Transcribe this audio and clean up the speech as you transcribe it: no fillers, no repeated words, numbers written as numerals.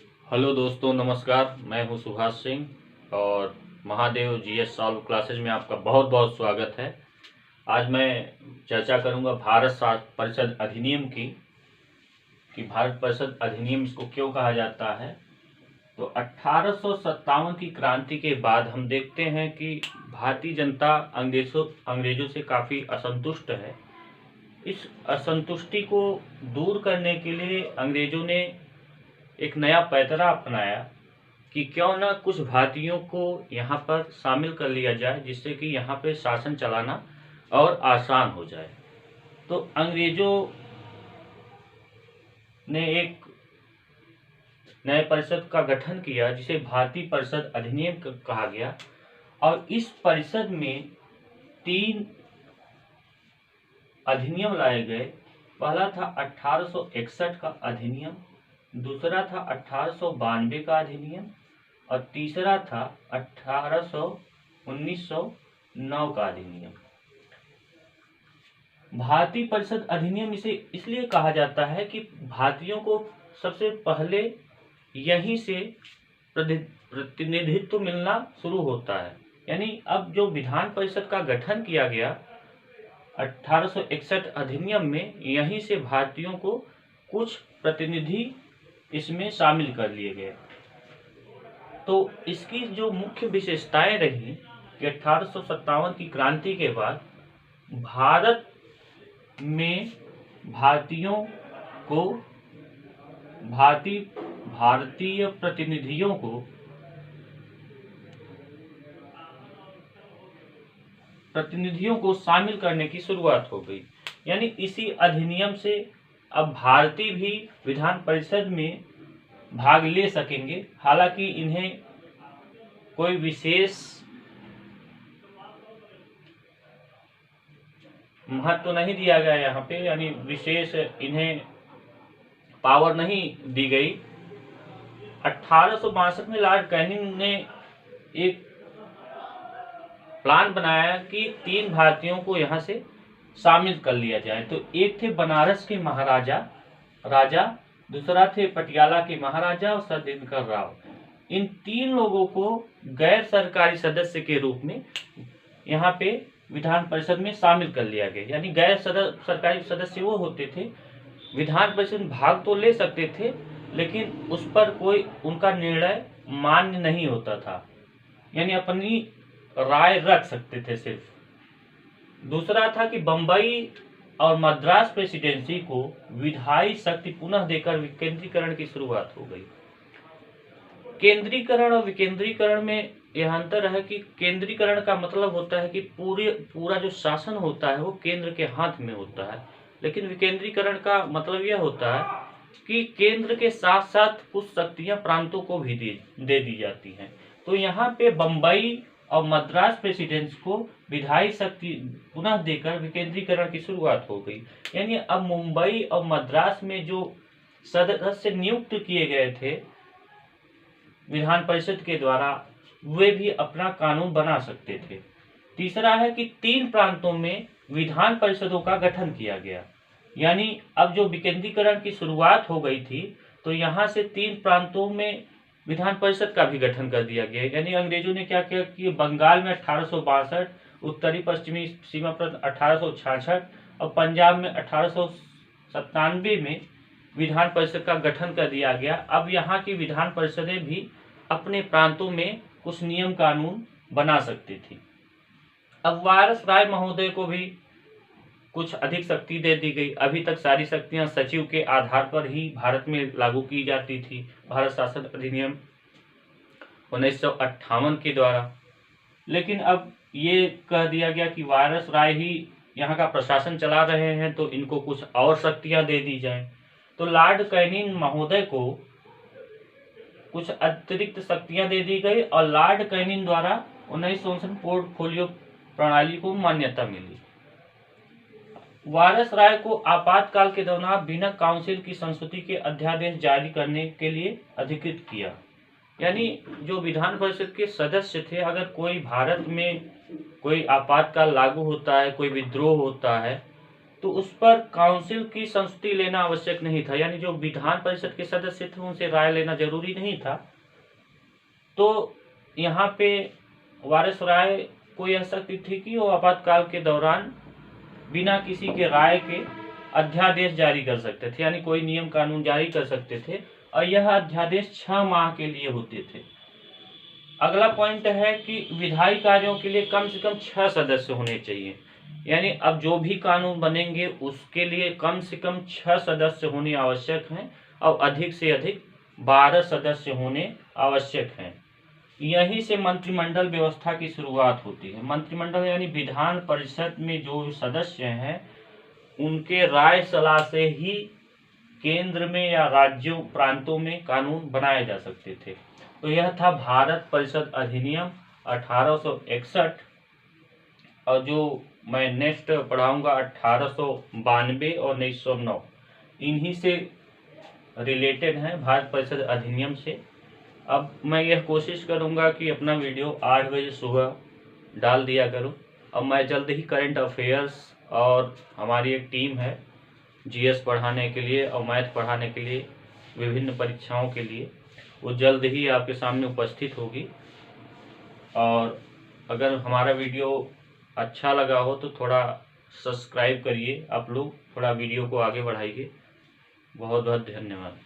Hello दोस्तों, नमस्कार। मैं हूं सुभाष सिंह और महादेव जीएस सॉल्व क्लासेज में आपका बहुत बहुत स्वागत है। आज मैं चर्चा करूंगा भारत परिषद अधिनियम की कि भारत परिषद अधिनियम इसको क्यों कहा जाता है। तो 1857 की क्रांति के बाद हम देखते हैं कि भारतीय जनता अंग्रेजों से काफ़ी असंतुष्ट है। इस असंतुष्टि को दूर करने के लिए अंग्रेजों ने एक नया पैंतरा अपनाया कि क्यों न कुछ भारतीयों को यहाँ पर शामिल कर लिया जाए, जिससे कि यहाँ पे शासन चलाना और आसान हो जाए। तो अंग्रेजों ने एक नए परिषद का गठन किया जिसे भारतीय परिषद अधिनियम कहा गया। और इस परिषद में 3 अधिनियम लाए गए। पहला था 1861 का अधिनियम, दूसरा था 1892 का अधिनियम और तीसरा था 1909 का अधिनियम। भारतीय परिषद अधिनियम इसे इसलिए कहा जाता है कि भारतीयों को सबसे पहले यहीं से प्रतिनिधित्व मिलना शुरू होता है। यानी अब जो विधान परिषद का गठन किया गया 1861 अधिनियम में, यहीं से भारतीयों को कुछ प्रतिनिधि इसमें शामिल कर लिए गए। तो इसकी जो मुख्य विशेषताएं रही कि 1857 की क्रांति के बाद भारत में भारतीयों को भारतीय प्रतिनिधियों को शामिल करने की शुरुआत हो गई। यानी इसी अधिनियम से अब भारतीय भी विधान परिषद में भाग ले सकेंगे। हालांकि इन्हें कोई विशेष महत्व तो नहीं दिया गया यहाँ पे, यानी विशेष इन्हें पावर नहीं दी गई। 1862 में लॉर्ड कैनिंग ने एक प्लान बनाया कि 3 भारतीयों को यहाँ से शामिल कर लिया जाए। तो एक थे बनारस के राजा, दूसरा थे पटियाला के महाराजा और सर दिनकर राव। इन 3 लोगों को गैर सरकारी सदस्य के रूप में यहाँ पे विधान परिषद में शामिल कर लिया गया। यानी गैर सरकारी सदस्य वो होते थे, विधान परिषद में भाग तो ले सकते थे लेकिन उस पर कोई उनका निर्णय मान्य नहीं होता था, यानी अपनी राय रख सकते थे सिर्फ। दूसरा था कि बंबई और मद्रास प्रेसिडेंसी को विधायी शक्ति पुनः देकर विकेंद्रीकरण की शुरुआत हो गई। केंद्रीकरण और विकेंद्रीकरण में यह अंतर है कि केंद्रीकरण का मतलब होता है कि पूरा जो शासन होता है वो केंद्र के हाथ में होता है, लेकिन विकेंद्रीकरण का मतलब यह होता है कि केंद्र के साथ साथ कुछ शक्तियां प्रांतों को भी दे दी जाती हैं। तो यहाँ पे बंबई और मद्रास प्रेसिडेंसी को विधायी शक्ति पुनः देकर विकेंद्रीकरण की शुरुआत हो गई। यानी अब मुंबई और मद्रास में जो सदस्य नियुक्त किए गए थे विधान परिषद के द्वारा, वे भी अपना कानून बना सकते थे। तीसरा है कि 3 प्रांतों में विधान परिषदों का गठन किया गया। यानी अब जो विकेंद्रीकरण की शुरुआत हो गई थी तो यहाँ से 3 प्रांतों में विधान परिषद का भी गठन कर दिया गया। यानी अंग्रेजों ने क्या किया कि बंगाल में 1862, उत्तरी पश्चिमी सीमा पर 1866 और पंजाब में 1897 में विधान परिषद का गठन कर दिया गया। अब यहाँ की विधान परिषदें भी अपने प्रांतों में कुछ नियम कानून बना सकती थी। अब वायरस राय महोदय को भी कुछ अधिक शक्ति दे दी गई। अभी तक सारी शक्तियां सचिव के आधार पर ही भारत में लागू की जाती थी, भारत शासन अधिनियम 1958 के द्वारा। लेकिन अब ये कह दिया गया कि वायरस राय ही यहाँ का प्रशासन चला रहे हैं, तो इनको कुछ और शक्तियां दे दी जाएं। तो लॉर्ड कैनिंग महोदय को कुछ अतिरिक्त शक्तियां दे दी गई और लॉर्ड कैनिंग द्वारा 1959 पोर्टफोलियो प्रणाली को मान्यता मिली। वायरस राय को आपातकाल के दौरान बिना काउंसिल की संस्तुति के अध्यादेश जारी करने के लिए अधिकृत किया। यानी जो विधान परिषद के सदस्य थे, अगर कोई भारत में कोई आपातकाल लागू होता है, कोई विद्रोह होता है, तो उस पर काउंसिल की संस्तुति लेना आवश्यक नहीं था, यानी जो विधान परिषद के सदस्य थे उनसे राय लेना जरूरी नहीं था। तो यहाँ पे वायसराय को यह शक्ति थी कि वो आपातकाल के दौरान बिना किसी के राय के अध्यादेश जारी कर सकते थे, यानी कोई नियम कानून जारी कर सकते थे, और यह अध्यादेश 6 माह के लिए होते थे। अगला पॉइंट है कि विधायी कार्यों के लिए कम से कम 6 सदस्य होने चाहिए, यानी अब जो भी कानून बनेंगे उसके लिए कम से कम 6 सदस्य होने आवश्यक हैं और अधिक से अधिक 12 सदस्य होने आवश्यक हैं। यहीं से मंत्रिमंडल व्यवस्था की शुरुआत होती है। मंत्रिमंडल यानी विधान परिषद में जो सदस्य हैं उनके राय सलाह से ही केंद्र में या राज्यों प्रांतों में कानून बनाए जा सकते थे। तो यह था भारत परिषद अधिनियम 1861, और जो मैं नेक्स्ट पढ़ाऊंगा 1892 और 1909, इन्हीं से रिलेटेड हैं, भारत परिषद अधिनियम से। अब मैं यह कोशिश करूंगा कि अपना वीडियो 8 बजे सुबह डाल दिया करूं। अब मैं जल्द ही करंट अफेयर्स और हमारी एक टीम है जीएस पढ़ाने के लिए और मैथ पढ़ाने के लिए, विभिन्न परीक्षाओं के लिए, वो जल्द ही आपके सामने उपस्थित होगी। और अगर हमारा वीडियो अच्छा लगा हो तो थोड़ा सब्सक्राइब करिए, आप लोग थोड़ा वीडियो को आगे बढ़ाइए। बहुत बहुत धन्यवाद।